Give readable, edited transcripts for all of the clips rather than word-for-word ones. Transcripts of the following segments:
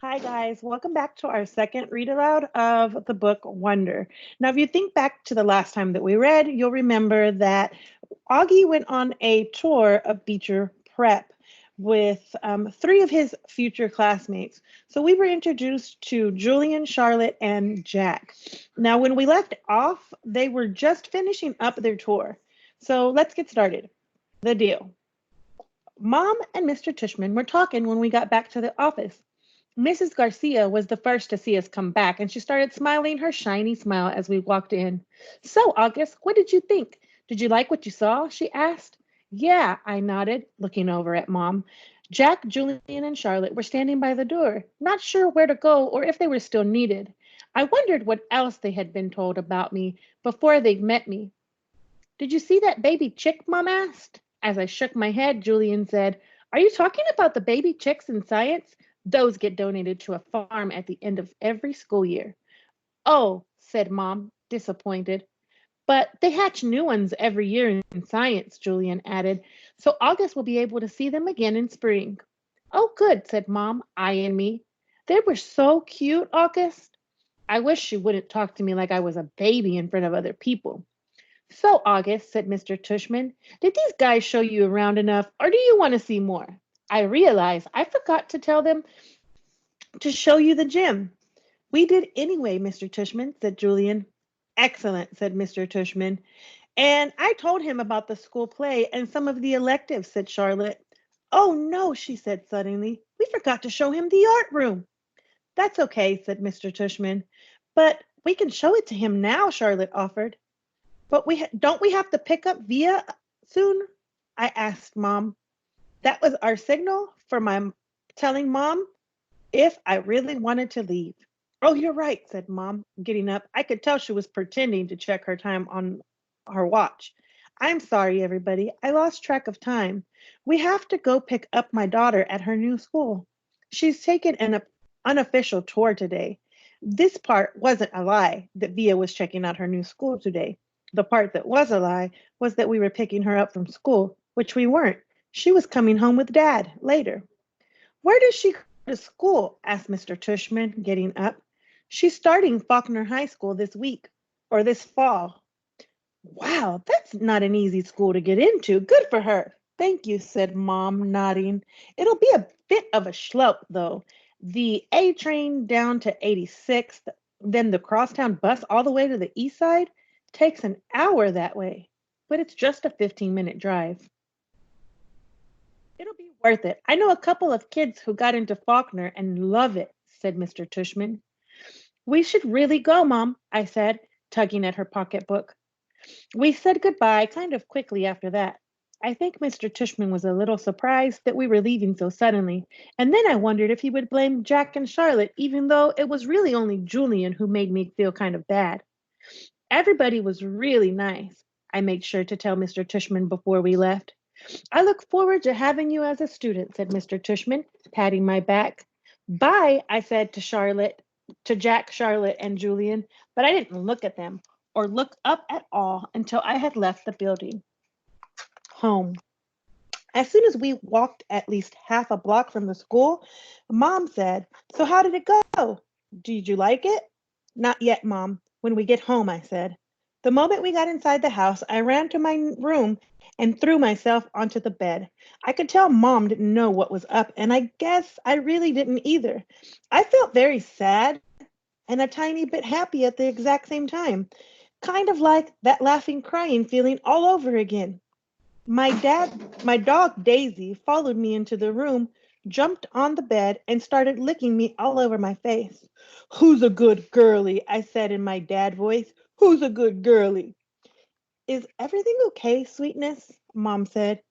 Hi, guys. Welcome back to our second read aloud of the book Wonder. Now, if you think back to the last time that we read, you'll remember that Augie went on a tour of Beecher Prep with three of his future classmates. So we were introduced to Julian, Charlotte, and Jack. Now, when we left off, they were just finishing up their tour. So let's get started. The deal. Mom and Mr. Tushman were talking when we got back to the office. Mrs. Garcia was the first to see us come back, and she started smiling her shiny smile as we walked in. So, August, what did you think? Did you like what you saw? She asked. Yeah, I nodded, looking over at Mom. Jack, Julian, and Charlotte were standing by the door, not sure where to go or if they were still needed. I wondered what else they had been told about me before they'd met me. Did you see that baby chick? Mom asked. As I shook my head, Julian said, Are you talking about the baby chicks in science? Those get donated to a farm at the end of every school year. Oh, said Mom, disappointed. But they hatch new ones every year in science, Julian added, so August will be able to see them again in spring. Oh, good, said Mom, eyeing me. They were so cute, August. I wish she wouldn't talk to me like I was a baby in front of other people. So, August, said Mr. Tushman, did these guys show you around enough, or do you want to see more? I realize I forgot to tell them to show you the gym. We did anyway, Mr. Tushman, said Julian. Excellent, said Mr. Tushman. And I told him about the school play and some of the electives, said Charlotte. Oh, no, she said suddenly. We forgot to show him the art room. That's okay, said Mr. Tushman. But we can show it to him now, Charlotte offered. But don't we have to pick up Via soon? I asked Mom. That was our signal for my telling Mom if I really wanted to leave. Oh, you're right, said Mom, getting up. I could tell she was pretending to check her time on her watch. I'm sorry, everybody. I lost track of time. We have to go pick up my daughter at her new school. She's taken an unofficial tour today. This part wasn't a lie that Via was checking out her new school today. The part that was a lie was that we were picking her up from school, which we weren't. She was coming home with Dad later. Where does she go to school? Asked Mr. Tushman, getting up. She's starting Faulkner High School this week, or this fall. Wow, that's not an easy school to get into. Good for her. Thank you, said Mom, nodding. It'll be a bit of a schlope, though. The A train down to 86th, then the crosstown bus all the way to the east side takes an hour that way, but it's just a 15-minute drive. It'll be worth it. I know a couple of kids who got into Faulkner and love it, said Mr. Tushman. We should really go, Mom, I said, tugging at her pocketbook. We said goodbye kind of quickly after that. I think Mr. Tushman was a little surprised that we were leaving so suddenly, and then I wondered if he would blame Jack and Charlotte, even though it was really only Julian who made me feel kind of bad. Everybody was really nice, I made sure to tell Mr. Tushman before we left. I look forward to having you as a student, said Mr. Tushman, patting my back. Bye, I said to Jack, Charlotte, and Julian, but I didn't look at them or look up at all until I had left the building. Home. As soon as we walked at least half a block from the school, Mom said, So how did it go? Did you like it? Not yet, Mom. When we get home, I said. The moment we got inside the house, I ran to my room and threw myself onto the bed. I could tell Mom didn't know what was up, and I guess I really didn't either. I felt very sad and a tiny bit happy at the exact same time, kind of like that laughing, crying feeling all over again. My dog Daisy followed me into the room, jumped on the bed, and started licking me all over my face. Who's a good girlie? I said in my dad voice. Who's a good girlie? Is everything okay, sweetness? Mom said.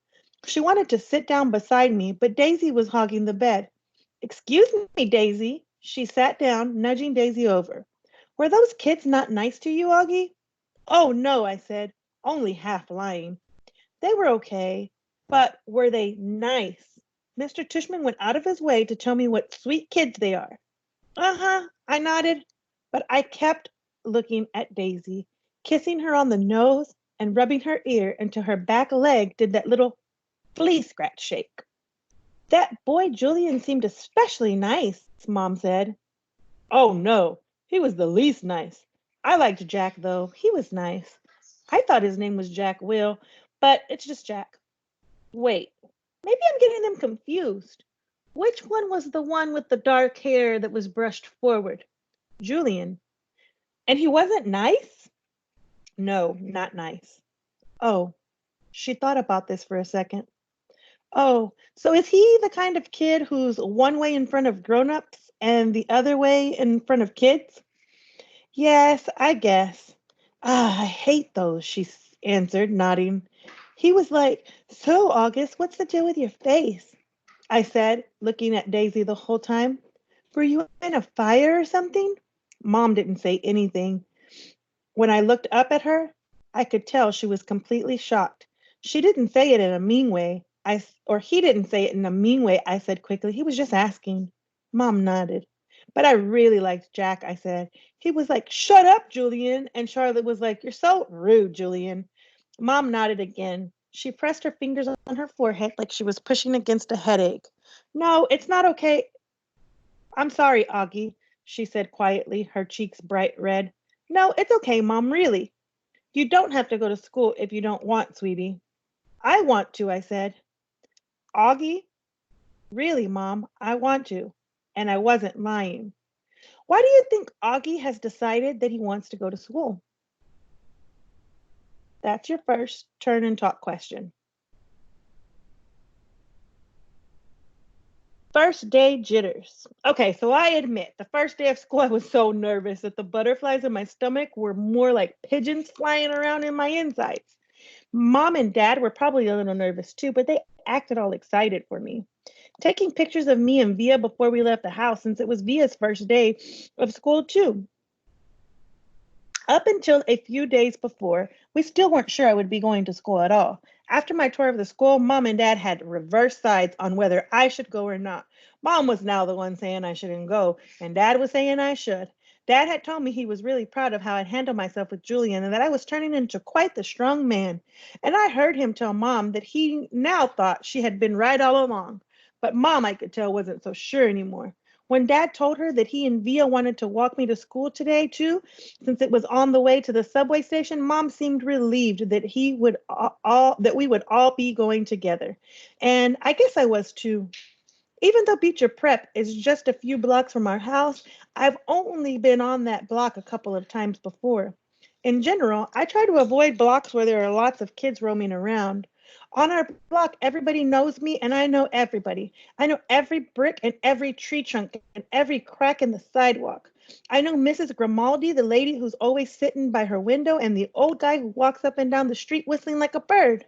She wanted to sit down beside me, but Daisy was hogging the bed. Excuse me, Daisy. She sat down, nudging Daisy over. Were those kids not nice to you, Augie? Oh, no, I said, only half lying. They were okay, but were they nice? Mr. Tushman went out of his way to tell me what sweet kids they are. Uh-huh, I nodded, but I kept looking at Daisy, kissing her on the nose and rubbing her ear until her back leg did that little flea scratch shake. That boy Julian seemed especially nice, Mom said. Oh no, he was the least nice. I liked Jack though. He was nice. I thought his name was Jack Will, but it's just Jack. Wait, maybe I'm getting them confused. Which one was the one with the dark hair that was brushed forward? Julian. And he wasn't nice? No, not nice. Oh, she thought about this for a second. Oh, so is he the kind of kid who's one way in front of grown-ups and the other way in front of kids? Yes, I guess. Ah, I hate those, answered, nodding. He was like, so, August, what's the deal with your face? I said, looking at Daisy the whole time. Were you in a fire or something? Mom didn't say anything. When I looked up at her, I could tell she was completely shocked. She didn't say it in a mean way. Or he didn't say it in a mean way, I said quickly. He was just asking. Mom nodded. But I really liked Jack, I said. He was like, shut up, Julian. And Charlotte was like, you're so rude, Julian. Mom nodded again. She pressed her fingers on her forehead like she was pushing against a headache. No, it's not okay. I'm sorry, Augie, she said quietly, her cheeks bright red. No, it's okay, Mom, really. You don't have to go to school if you don't want, sweetie. I want to, I said. Augie, really, Mom, I want to. And I wasn't lying. Why do you think Augie has decided that he wants to go to school? That's your first turn and talk question. First day jitters. Okay, so I admit, the first day of school, I was so nervous that the butterflies in my stomach were more like pigeons flying around in my insides. Mom and Dad were probably a little nervous too, but they acted all excited for me. Taking pictures of me and Via before we left the house, since it was Via's first day of school too. Up until a few days before, we still weren't sure I would be going to school at all. After my tour of the school, Mom and Dad had reversed sides on whether I should go or not. Mom was now the one saying I shouldn't go, and Dad was saying I should. Dad had told me he was really proud of how I'd handled myself with Julian and that I was turning into quite the strong man. And I heard him tell Mom that he now thought she had been right all along. But Mom, I could tell, wasn't so sure anymore. When Dad told her that he and Via wanted to walk me to school today, too, since it was on the way to the subway station, Mom seemed relieved that he would all that we would all be going together. And I guess I was too. Even though Beecher Prep is just a few blocks from our house, I've only been on that block a couple of times before. In general, I try to avoid blocks where there are lots of kids roaming around. On our block, everybody knows me and I know everybody. I know every brick and every tree trunk and every crack in the sidewalk. I know Mrs. Grimaldi, the lady who's always sitting by her window, and the old guy who walks up and down the street whistling like a bird.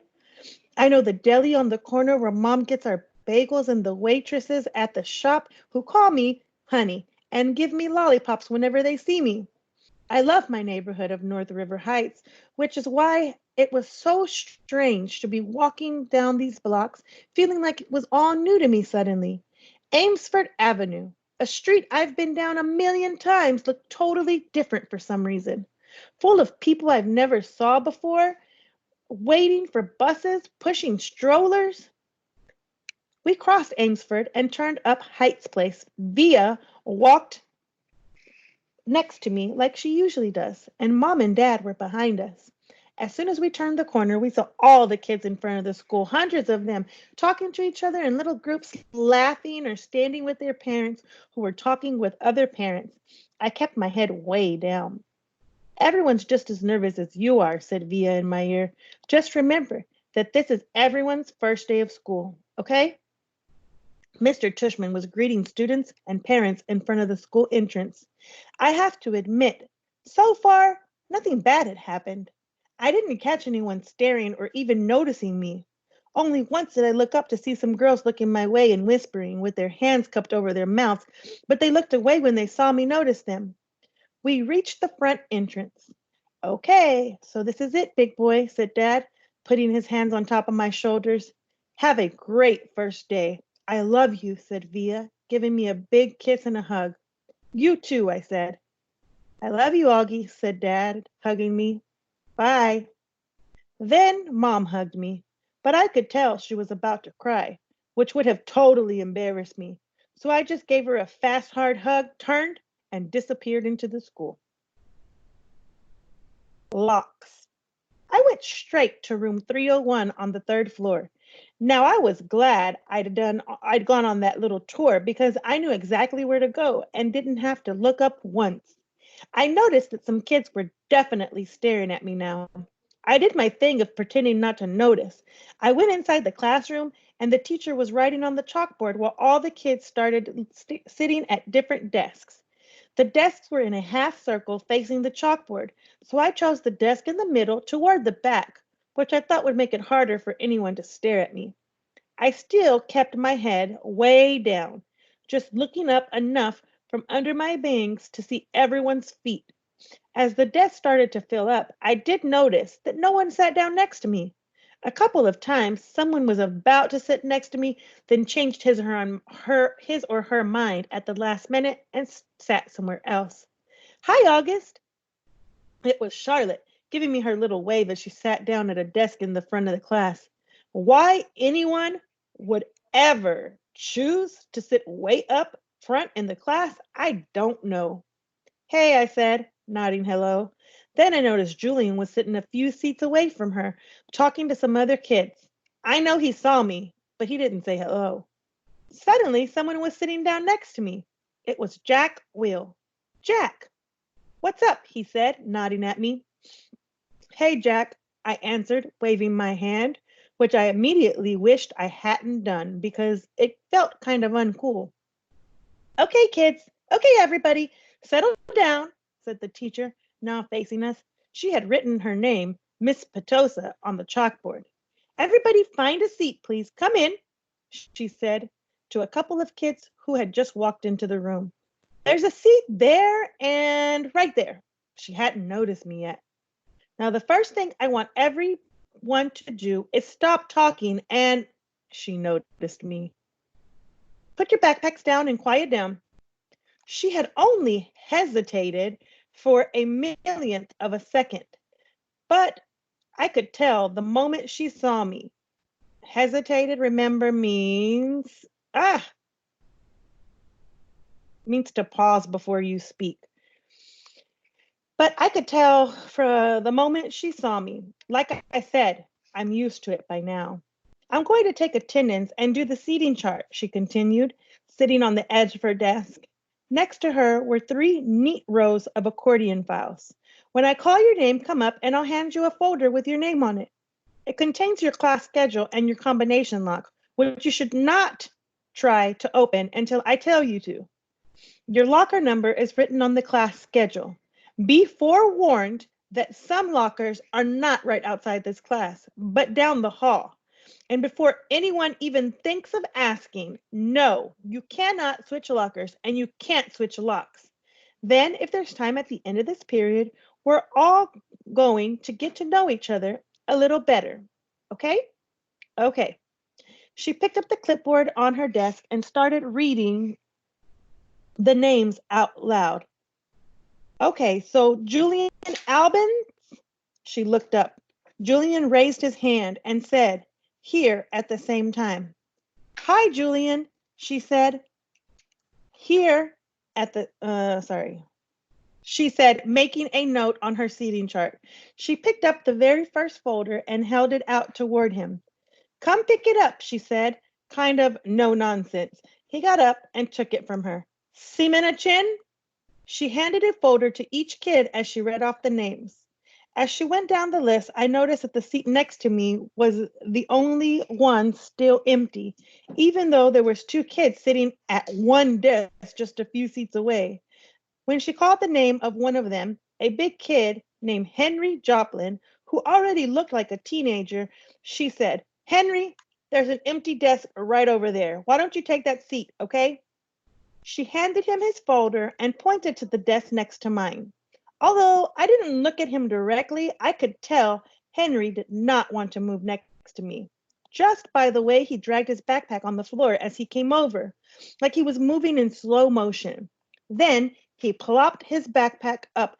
I know the deli on the corner where Mom gets our bagels and the waitresses at the shop who call me honey and give me lollipops whenever they see me. I love my neighborhood of North River Heights, which is why it was so strange to be walking down these blocks feeling like it was all new to me suddenly. Amesford Avenue, a street I've been down a million times, looked totally different for some reason. Full of people I've never saw before, waiting for buses, pushing strollers. We crossed Amesford and turned up Heights Place. Via walked next to me like she usually does, and Mom and Dad were behind us. As soon as we turned the corner, we saw all the kids in front of the school, hundreds of them, talking to each other in little groups, laughing or standing with their parents who were talking with other parents. I kept my head way down. Everyone's just as nervous as you are, said Via in my ear. Just remember that this is everyone's first day of school, okay? Mr. Tushman was greeting students and parents in front of the school entrance. I have to admit, so far, nothing bad had happened. I didn't catch anyone staring or even noticing me. Only once did I look up to see some girls looking my way and whispering with their hands cupped over their mouths, but they looked away when they saw me notice them. We reached the front entrance. Okay, so this is it, big boy, said Dad, putting his hands on top of my shoulders. Have a great first day. I love you, said Via, giving me a big kiss and a hug. You too, I said. I love you, Augie, said Dad, hugging me. Bye. Then Mom hugged me, but I could tell she was about to cry. which would have totally embarrassed me. So I just gave her a fast, hard hug, turned, and disappeared into the school. Locks. I went straight to room 301 on the third floor. Now I was glad I'd gone on that little tour because I knew exactly where to go and didn't have to look up once. I noticed that some kids were definitely staring at me now. I did my thing of pretending not to notice. I went inside the classroom and the teacher was writing on the chalkboard while all the kids started sitting at different desks. The desks were in a half circle facing the chalkboard, so I chose the desk in the middle toward the back, which I thought would make it harder for anyone to stare at me. I still kept my head way down, just looking up enough from under my bangs to see everyone's feet. As the desk started to fill up, I did notice that no one sat down next to me. A couple of times, someone was about to sit next to me, then changed his or her mind at the last minute and sat somewhere else. Hi, August. It was Charlotte, giving me her little wave as she sat down at a desk in the front of the class. Why anyone would ever choose to sit way up front in the class, I don't know. Hey, I said, nodding hello. Then I noticed Julian was sitting a few seats away from her, talking to some other kids. I know he saw me, but he didn't say hello. Suddenly, someone was sitting down next to me. It was Jack Will. Jack, what's up? He said, nodding at me. Hey, Jack, I answered, waving my hand, which I immediately wished I hadn't done because it felt kind of uncool. Okay, kids. Okay, everybody. Settle down, said the teacher, now facing us. She had written her name, Miss Petosa, on the chalkboard. Everybody find a seat, please. Come in, she said to a couple of kids who had just walked into the room. There's a seat there and right there. She hadn't noticed me yet. Now, the first thing I want everyone to do is stop talking and she noticed me. Put your backpacks down and quiet down. She had only hesitated for a millionth of a second, but I could tell the moment she saw me. Hesitated, remember, ah, means to pause before you speak. But I could tell for the moment she saw me. Like I said, I'm used to it by now. I'm going to take attendance and do the seating chart, she continued, sitting on the edge of her desk. Next to her were three neat rows of accordion files. When I call your name, come up and I'll hand you a folder with your name on it. It contains your class schedule and your combination lock, which you should not try to open until I tell you to. Your locker number is written on the class schedule. Be forewarned that some lockers are not right outside this class, but down the hall. And before anyone even thinks of asking, no, you cannot switch lockers and you can't switch locks. Then, if there's time at the end of this period, we're all going to get to know each other a little better. Okay? Okay. She picked up the clipboard on her desk and started reading the names out loud. Okay, so Julian Albin, she looked up. Julian raised his hand and said, here at the same time. Hi, Julian, she said. Here at the, she said, making a note on her seating chart. She picked up the very first folder and held it out toward him. Come pick it up, she said, kind of no nonsense. He got up and took it from her. Seaman chin? She handed a folder to each kid as she read off the names. As she went down the list, I noticed that the seat next to me was the only one still empty, even though there was two kids sitting at one desk just a few seats away. When she called the name of one of them, a big kid named Henry Joplin, who already looked like a teenager, she said, Henry, there's an empty desk right over there. Why don't you take that seat, okay? She handed him his folder and pointed to the desk next to mine. Although I didn't look at him directly, I could tell Henry did not want to move next to me. Just by the way he dragged his backpack on the floor as he came over, like he was moving in slow motion. Then he plopped his backpack up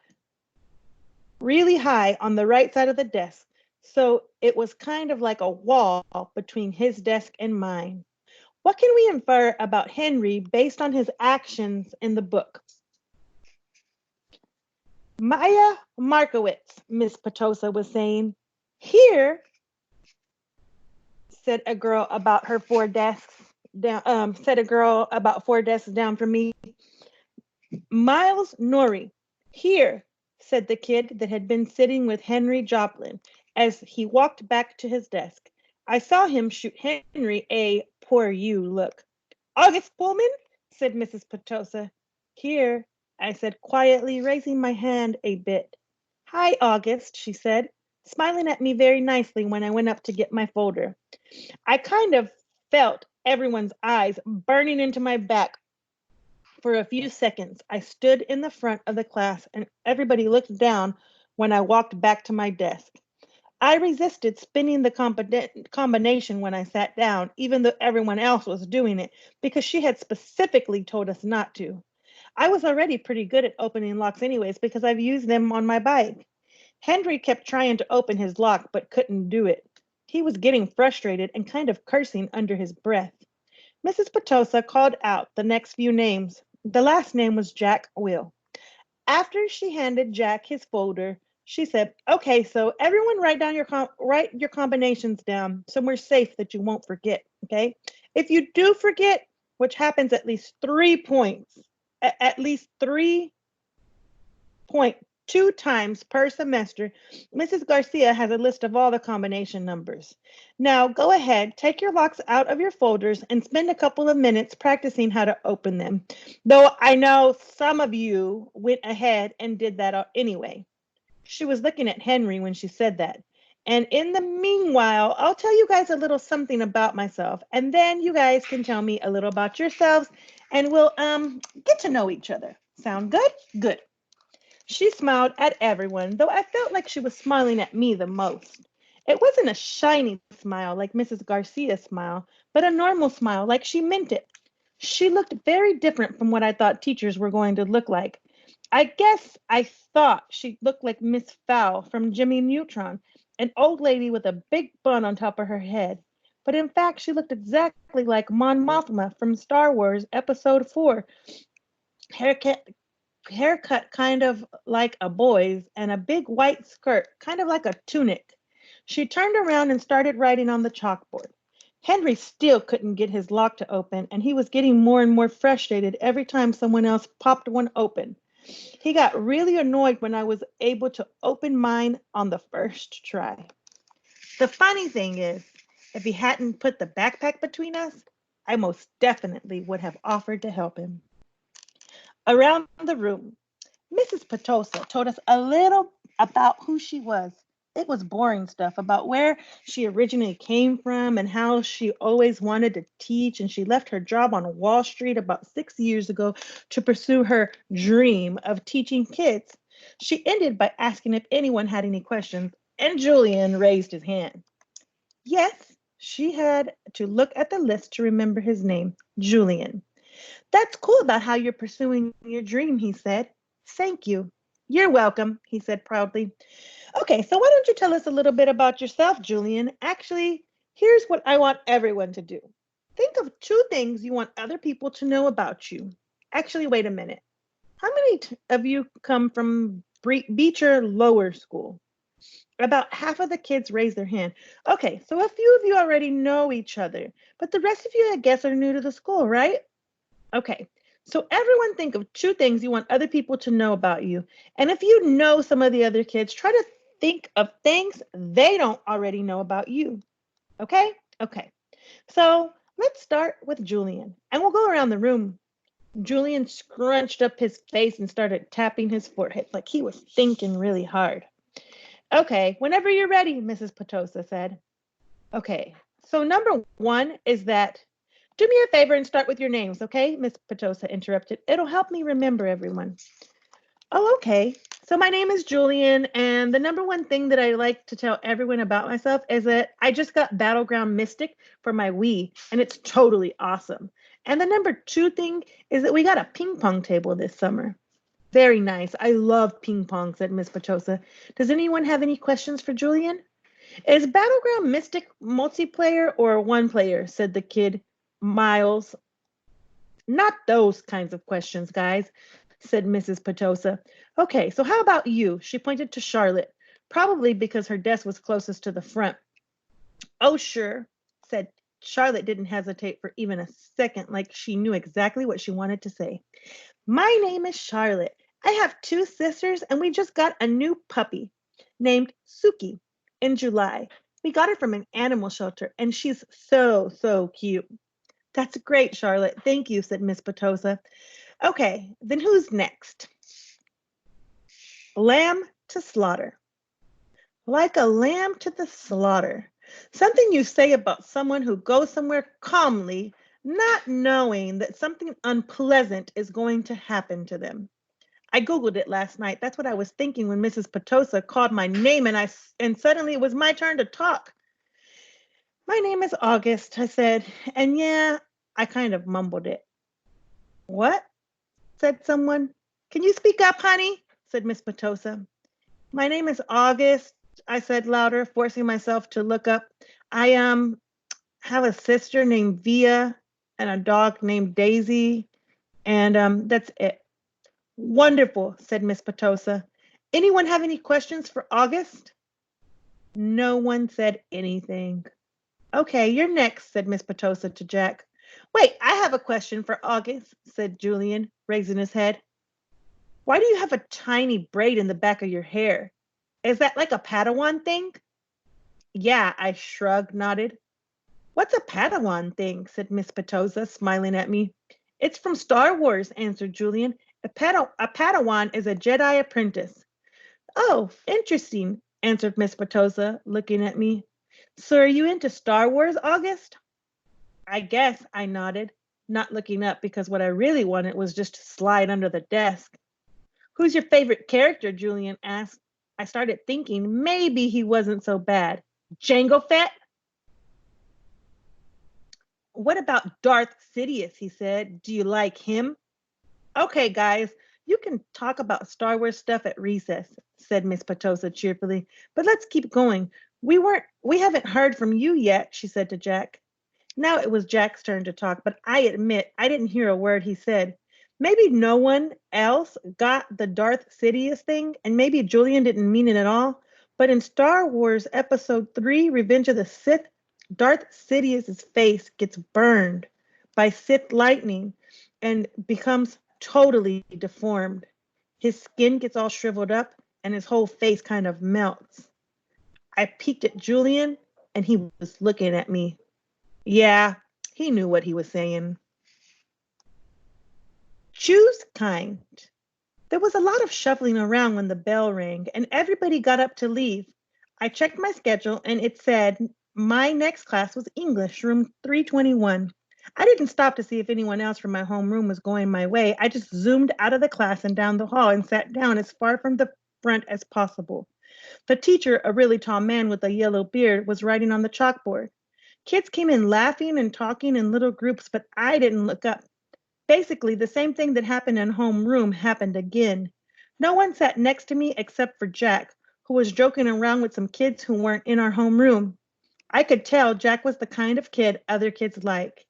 really high on the right side of the desk, so it was kind of like a wall between his desk and mine. What can we infer about Henry based on his actions in the book? Maya Markowitz, Miss Petosa was saying. Here, said a girl about her four desks down. Said a girl about four desks down from me. Miles Norrie. Here, said the kid that had been sitting with Henry Joplin as he walked back to his desk. I saw him shoot Henry a poor you look. August Pullman, said Mrs. Petosa. Here, I said quietly, raising my hand a bit. Hi, August, she said, smiling at me very nicely when I went up to get my folder. I kind of felt everyone's eyes burning into my back. For a few seconds, I stood in the front of the class and everybody looked down when I walked back to my desk. I resisted spinning the combination when I sat down, even though everyone else was doing it, because she had specifically told us not to. I was already pretty good at opening locks, anyways, because I've used them on my bike. Henry kept trying to open his lock, but couldn't do it. He was getting frustrated and kind of cursing under his breath. Mrs. Petosa called out the next few names. The last name was Jack Will. After she handed Jack his folder, she said, "Okay, so everyone write your combinations down somewhere safe that you won't forget, okay? If you do forget, which happens at least 3 points, at least 3.2 times per semester, Mrs. Garcia has a list of all the combination numbers. Now go ahead, take your locks out of your folders and spend a couple of minutes practicing how to open them. Though I know some of you went ahead and did that anyway." She was looking at Henry when she said that. And in the meanwhile, I'll tell you guys a little something about myself, and then you guys can tell me a little about yourselves, and we'll get to know each other. Sound good? Good. She smiled at everyone, though I felt like she was smiling at me the most. It wasn't a shiny smile like Mrs. Garcia's smile, but a normal smile like she meant it. She looked very different from what I thought teachers were going to look like. I guess I thought she looked like Miss Fowl from Jimmy Neutron, an old lady with a big bun on top of her head. But in fact, she looked exactly like Mon Mothma from Star Wars Episode 4. Haircut, haircut kind of like a boy's, and a big white skirt, kind of like a tunic. She turned around and started writing on the chalkboard. Henry still couldn't get his lock to open, and he was getting more and more frustrated every time someone else popped one open. He got really annoyed when I was able to open mine on the first try. The funny thing is, if he hadn't put the backpack between us, I most definitely would have offered to help him. Around the room, Mrs. Petosa told us a little about who she was. It was boring stuff about where she originally came from and how she always wanted to teach, and she left her job on Wall Street about 6 years ago to pursue her dream of teaching kids. She ended by asking if anyone had any questions, and Julian raised his hand. Yes, she had to look at the list to remember his name, Julian. That's cool about how you're pursuing your dream, he said. Thank you. You're welcome, he said proudly. Okay, so why don't you tell us a little bit about yourself, Julian? Actually, here's what I want everyone to do. Think of two things you want other people to know about you. Actually, wait a minute. How many of you come from Beecher Lower School? About half of the kids raised their hand. Okay, so a few of you already know each other, but the rest of you, I guess, are new to the school, right? Okay, so everyone think of two things you want other people to know about you. And if you know some of the other kids, try to think of things they don't already know about you. Okay? Okay. So let's start with Julian, and we'll go around the room. Julian scrunched up his face and started tapping his forehead like he was thinking really hard. Okay, whenever you're ready, Mrs. Petosa said. Okay, so number one is that do me a favor and start with your names, okay? Miss Petosa interrupted. It'll help me remember everyone. Oh, okay. So my name is Julian, and the number one thing that I like to tell everyone about myself is that I just got Battleground Mystic for my Wii, and it's totally awesome. And the number two thing is that we got a ping pong table this summer. Very nice. I love ping pong, said Miss Petosa. Does anyone have any questions for Julian? Is Battleground Mystic multiplayer or one player? Said the kid Miles, not those kinds of questions, guys, said Mrs. Petosa. Okay, so how about you? She pointed to Charlotte, probably because her desk was closest to the front. Oh, sure, said Charlotte. Didn't hesitate for even a second, like she knew exactly what she wanted to say. My name is Charlotte. I have two sisters, and we just got a new puppy named Suki in July. We got her from an animal shelter, and she's so cute. That's great, Charlotte. Thank you, said Miss Petosa. Okay, then who's next? Lamb to slaughter. Like a lamb to the slaughter. Something you say about someone who goes somewhere calmly, not knowing that something unpleasant is going to happen to them. I Googled it last night. That's what I was thinking when Mrs. Petosa called my name and suddenly it was my turn to talk. My name is August, I said, and yeah, I kind of mumbled it. What? Said someone. Can you speak up, honey? Said Miss Petosa. My name is August, I said louder, forcing myself to look up. I have a sister named Via and a dog named Daisy, and that's it. Wonderful, said Miss Petosa. Anyone have any questions for August? No one said anything. Okay, you're next, said Miss Petosa to Jack. Wait, I have a question for August, said Julian, raising his head. Why do you have a tiny braid in the back of your hair? Is that like a Padawan thing? Yeah, I shrugged, nodded. What's a Padawan thing? Said Miss Petosa, smiling at me. It's from Star Wars, answered Julian. A Padawan is a Jedi apprentice. Oh, interesting, answered Miss Petosa, looking at me. So are you into Star Wars, August? I guess, I nodded, not looking up because what I really wanted was just to slide under the desk. Who's your favorite character? Julian asked. I started thinking maybe he wasn't so bad. Jango Fett? What about Darth Sidious? He said. Do you like him? Okay, guys, you can talk about Star Wars stuff at recess, said Miss Petosa cheerfully. But let's keep going. We haven't heard from you yet, she said to Jack. Now it was Jack's turn to talk, but I admit I didn't hear a word he said. Maybe no one else got the Darth Sidious thing, and maybe Julian didn't mean it at all. But in Star Wars Episode 3, Revenge of the Sith, Darth Sidious's face gets burned by Sith lightning and becomes totally deformed. His skin gets all shriveled up, and his whole face kind of melts. I peeked at Julian, and he was looking at me. Yeah, he knew what he was saying. Choose kind. There was a lot of shuffling around when the bell rang, and everybody got up to leave. I checked my schedule, and it said my next class was English, room 321. I didn't stop to see if anyone else from my homeroom was going my way. I just zoomed out of the class and down the hall and sat down as far from the front as possible. The teacher, a really tall man with a yellow beard, was writing on the chalkboard. Kids came in laughing and talking in little groups, but I didn't look up. Basically, the same thing that happened in homeroom happened again. No one sat next to me except for Jack, who was joking around with some kids who weren't in our homeroom. I could tell Jack was the kind of kid other kids like.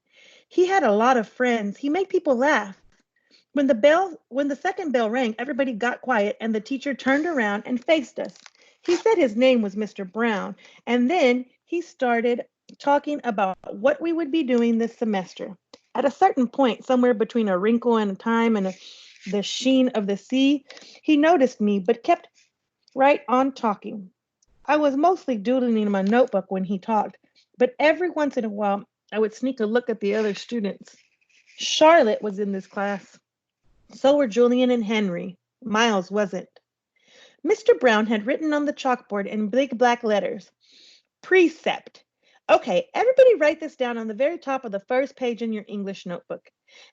He had a lot of friends. He made people laugh. When the second bell rang, everybody got quiet and the teacher turned around and faced us. He said his name was Mr. Brown, and then he started talking about what we would be doing this semester. At a certain point, somewhere between a wrinkle and a time and the sheen of the sea, he noticed me but kept right on talking. I was mostly doodling in my notebook when he talked, but every once in a while I would sneak a look at the other students. Charlotte was in this class. So were Julian and Henry. Miles wasn't. Mr. Brown had written on the chalkboard in big black letters, Precept. Okay, everybody write this down on the very top of the first page in your English notebook.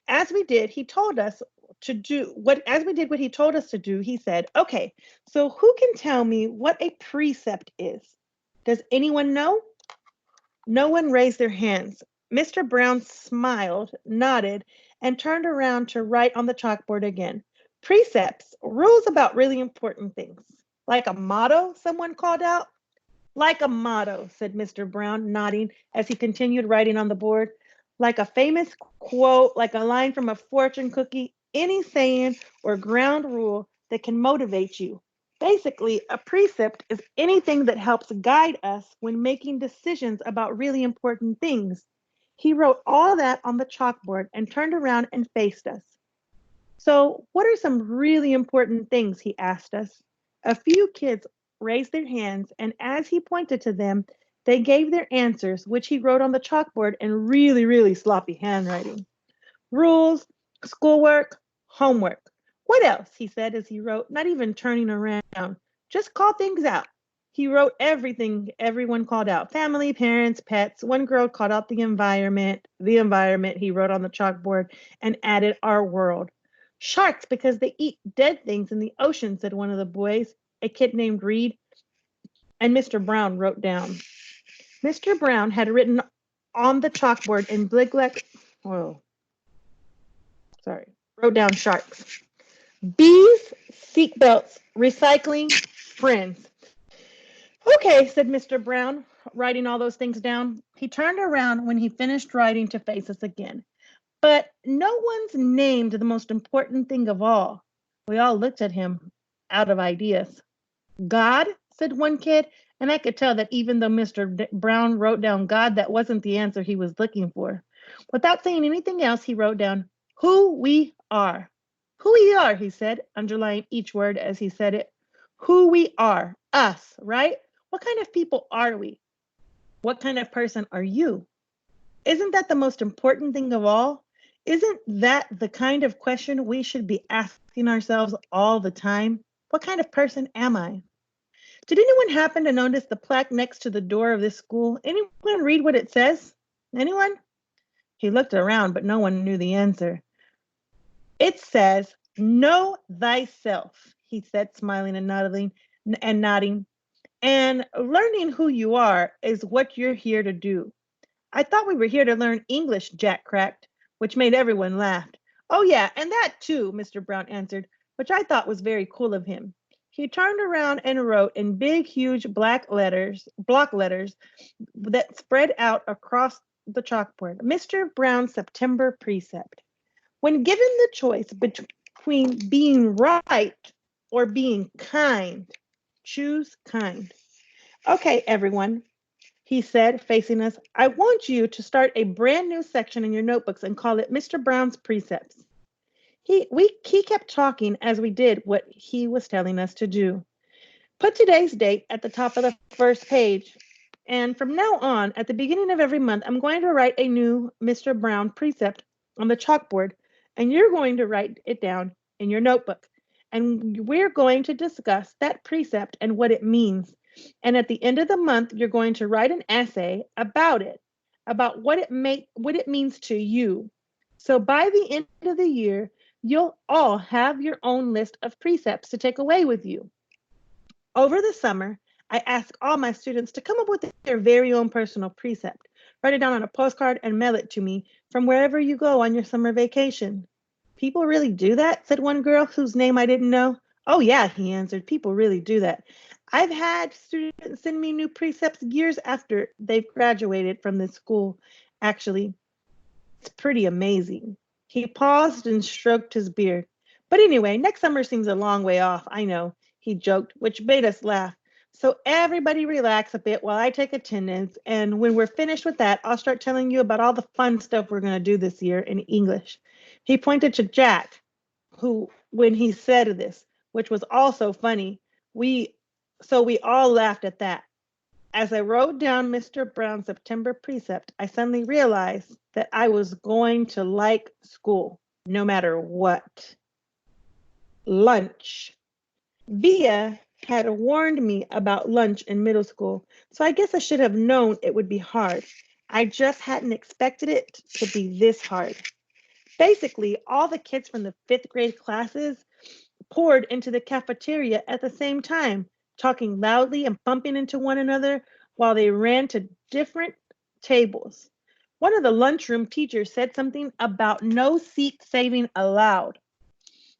As we did what he told us to do, he said, okay, so who can tell me what a precept is? Does anyone know? No one raised their hands. Mr. Brown smiled, nodded, and turned around to write on the chalkboard again. Precepts, rules about really important things. Like a motto, someone called out. Like a motto, said Mr. Brown, nodding as he continued writing on the board. like a famous quote, like a line from a fortune cookie, any saying or ground rule that can motivate you. Basically, a precept is anything that helps guide us when making decisions about really important things. He wrote all that on the chalkboard and turned around and faced us. So, what are some really important things? He asked us. A few kids raised their hands, and as he pointed to them, they gave their answers, which he wrote on the chalkboard in really, really sloppy handwriting. Rules, schoolwork, homework. What else? He said as he wrote, not even turning around. Just call things out. He wrote everything everyone called out: family, parents, pets. One girl called out the environment. The environment, he wrote on the chalkboard and added our world. Sharks, because they eat dead things in the ocean, said one of the boys, a kid named Reed, and Mr. Brown wrote down. Mr. Brown had written on the chalkboard in oh, sorry, wrote down sharks. Bees, seatbelts, recycling, friends. Okay, said Mr. Brown, writing all those things down. He turned around when he finished writing to face us again. But no one's named the most important thing of all. We all looked at him, out of ideas. God, said one kid, and I could tell that even though Mr. Brown wrote down God, that wasn't the answer he was looking for. Without saying anything else, he wrote down who we are. Who we are, he said, underlining each word as he said it. Who we are, us, right? What kind of people are we? What kind of person are you? Isn't that the most important thing of all? Isn't that the kind of question we should be asking ourselves all the time? What kind of person am I? Did anyone happen to notice the plaque next to the door of this school? Anyone read what it says? Anyone? He looked around, but no one knew the answer. It says, "Know thyself," he said, smiling and nodding. And learning who you are is what you're here to do. I thought we were here to learn English, Jack cracked, which made everyone laugh. Oh, yeah, and that too, Mr. Brown answered, which I thought was very cool of him. He turned around and wrote in big, huge block letters that spread out across the chalkboard, Mr. Brown's September precept. When given the choice between being right or being kind, choose kind. Okay, everyone, he said, facing us, I want you to start a brand new section in your notebooks and call it Mr. Brown's Precepts. He kept talking as we did what he was telling us to do. Put today's date at the top of the first page. And from now on, at the beginning of every month, I'm going to write a new Mr. Brown precept on the chalkboard, and you're going to write it down in your notebook. And we're going to discuss that precept and what it means. And at the end of the month, you're going to write an essay about it, about what it means to you. So by the end of the year, you'll all have your own list of precepts to take away with you. Over the summer, I asked all my students to come up with their very own personal precept. Write it down on a postcard and mail it to me from wherever you go on your summer vacation. People really do that? Said one girl whose name I didn't know. Oh, yeah, he answered. People really do that. I've had students send me new precepts years after they've graduated from this school. Actually, it's pretty amazing. He paused and stroked his beard. But anyway, next summer seems a long way off, I know, he joked, which made us laugh. So everybody relax a bit while I take attendance. And when we're finished with that, I'll start telling you about all the fun stuff we're going to do this year in English. He pointed to Jack, who, when he said this, which was also funny, we all laughed at that. As I wrote down Mr. Brown's September precept, I suddenly realized that I was going to like school, no matter what. Lunch. Via had warned me about lunch in middle school, so I guess I should have known it would be hard. I just hadn't expected it to be this hard. Basically, all the kids from the fifth grade classes poured into the cafeteria at the same time, talking loudly and bumping into one another while they ran to different tables. One of the lunchroom teachers said something about no seat saving allowed.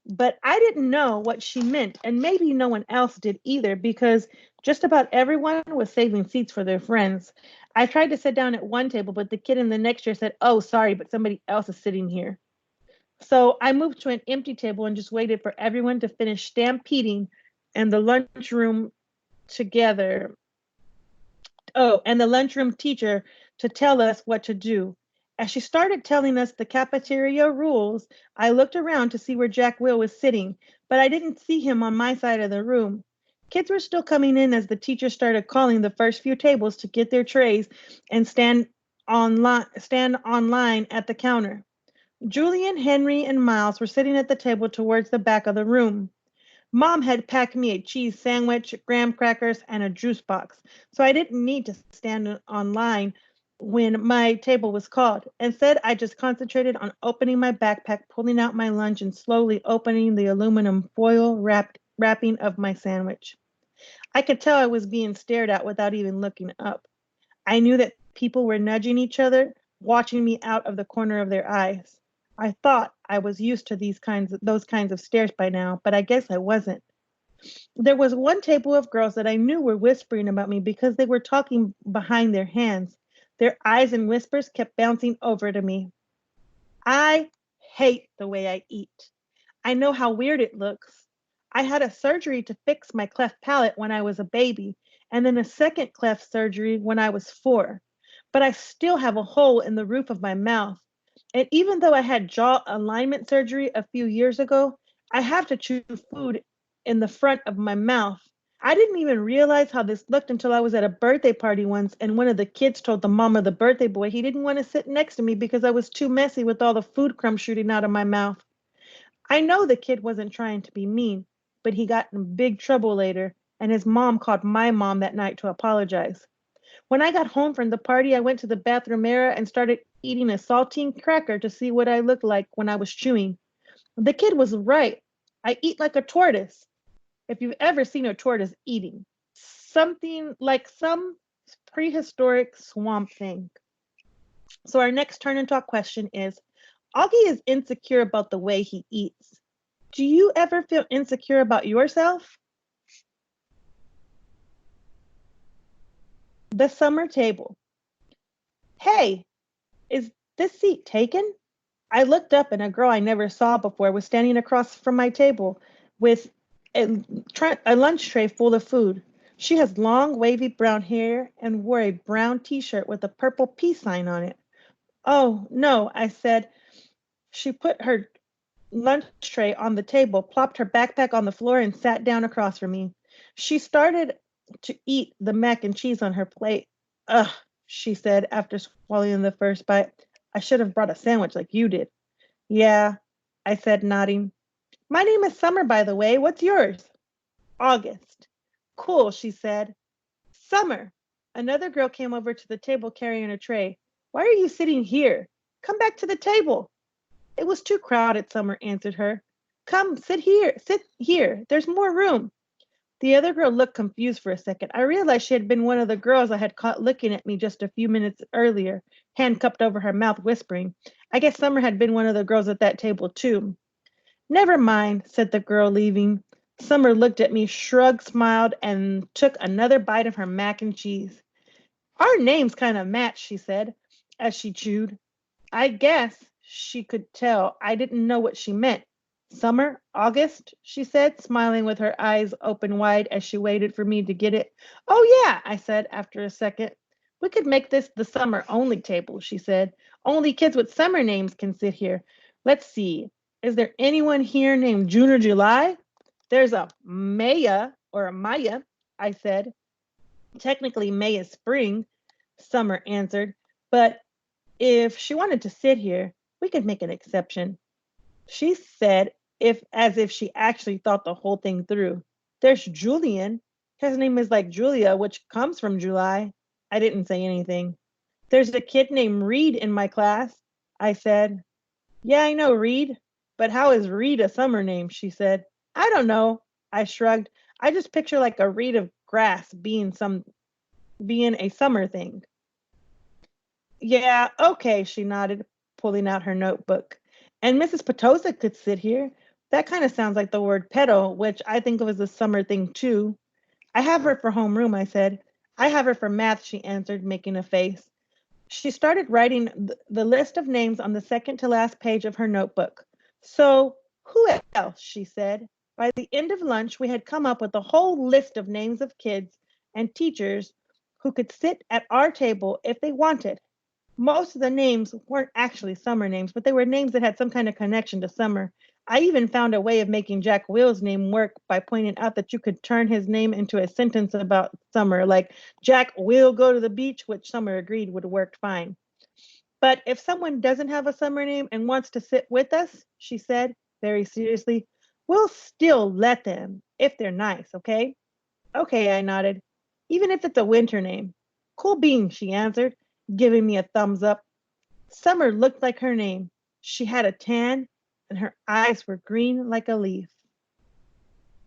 But I didn't know what she meant, and maybe no one else did either, because just about everyone was saving seats for their friends. I tried to sit down at one table, but the kid in the next chair said, "Oh, sorry, but somebody else is sitting here." So I moved to an empty table and just waited for everyone to finish stampeding and the lunchroom together. Oh, and the lunchroom teacher to tell us what to do. As she started telling us the cafeteria rules, I looked around to see where Jack Will was sitting, but I didn't see him on my side of the room. Kids were still coming in as the teacher started calling the first few tables to get their trays and stand on line at the counter. Julian, Henry, and Miles were sitting at the table towards the back of the room. Mom had packed me a cheese sandwich, graham crackers, and a juice box, so I didn't need to stand on line when my table was called. Instead, I just concentrated on opening my backpack, pulling out my lunch, and slowly opening the aluminum foil wrapping of my sandwich. I could tell I was being stared at without even looking up. I knew that people were nudging each other, watching me out of the corner of their eyes. I thought I was used to those kinds of stares by now, but I guess I wasn't. There was one table of girls that I knew were whispering about me because they were talking behind their hands. Their eyes and whispers kept bouncing over to me. I hate the way I eat. I know how weird it looks. I had a surgery to fix my cleft palate when I was a baby, and then a second cleft surgery when I was 4. But I still have a hole in the roof of my mouth. And even though I had jaw alignment surgery a few years ago, I have to chew food in the front of my mouth. I didn't even realize how this looked until I was at a birthday party once, and one of the kids told the mom of the birthday boy he didn't want to sit next to me because I was too messy with all the food crumbs shooting out of my mouth. I know the kid wasn't trying to be mean, but he got in big trouble later, and his mom called my mom that night to apologize. When I got home from the party, I went to the bathroom mirror and started eating a saltine cracker to see what I looked like when I was chewing. The kid was right. I eat like a tortoise. If you've ever seen a tortoise eating, something like some prehistoric swamp thing. So, our next turn and talk question is Augie is insecure about the way he eats. Do you ever feel insecure about yourself? The summer table. Hey, is this seat taken? I looked up and a girl I never saw before was standing across from my table with a lunch tray full of food. She has long, wavy brown hair and wore a brown t shirt with a purple peace sign on it. Oh, no, I said. She put her lunch tray on the table, plopped her backpack on the floor, and sat down across from me. She started to eat the mac and cheese on her plate. Ugh, she said after swallowing the first bite. I should have brought a sandwich like you did. Yeah, I said, nodding. My name is Summer, by the way. What's yours? August. Cool, she said. Summer. Another girl came over to the table carrying a tray. Why are you sitting here? Come back to the table. It was too crowded, Summer answered her. Come, sit here. Sit here. There's more room. The other girl looked confused for a second. I realized she had been one of the girls I had caught looking at me just a few minutes earlier, hand cupped over her mouth, whispering. I guess Summer had been one of the girls at that table, too. Never mind, said the girl, leaving. Summer looked at me, shrugged, smiled, and took another bite of her mac and cheese. Our names kind of match, she said, as she chewed. I guess she could tell I didn't know what she meant. Summer, August, she said, smiling with her eyes open wide as she waited for me to get it. Oh, yeah, I said after a second. We could make this the summer only table, she said. Only kids with summer names can sit here. Let's see. Is there anyone here named June or July? There's a Maya or a Maya, I said. Technically, May is spring, Summer answered, but if she wanted to sit here, we could make an exception. She said, if as if she actually thought the whole thing through. There's Julian. His name is like Julia, which comes from July. I didn't say anything. There's a kid named Reed in my class, I said. Yeah, I know Reed, but how is Reed a summer name? She said. I don't know. I shrugged. I just picture like a reed of grass being a summer thing. Yeah, okay, she nodded, pulling out her notebook. And Mrs. Petosa could sit here. That kind of sounds like the word pedo, which I think of as a summer thing too. I have her for homeroom, I said. I have her for math, she answered, making a face. She started writing the list of names on the second to last page of her notebook. So, who else? She said. By the end of lunch, we had come up with a whole list of names of kids and teachers who could sit at our table if they wanted. Most of the names weren't actually summer names, but they were names that had some kind of connection to summer. I even found a way of making Jack Will's name work by pointing out that you could turn his name into a sentence about summer, like Jack will go to the beach, which Summer agreed would have worked fine. But if someone doesn't have a summer name and wants to sit with us, she said very seriously, we'll still let them if they're nice, okay? Okay, I nodded. Even if it's a winter name. Cool beans, she answered, giving me a thumbs up. Summer looked like her name. She had a tan and her eyes were green like a leaf.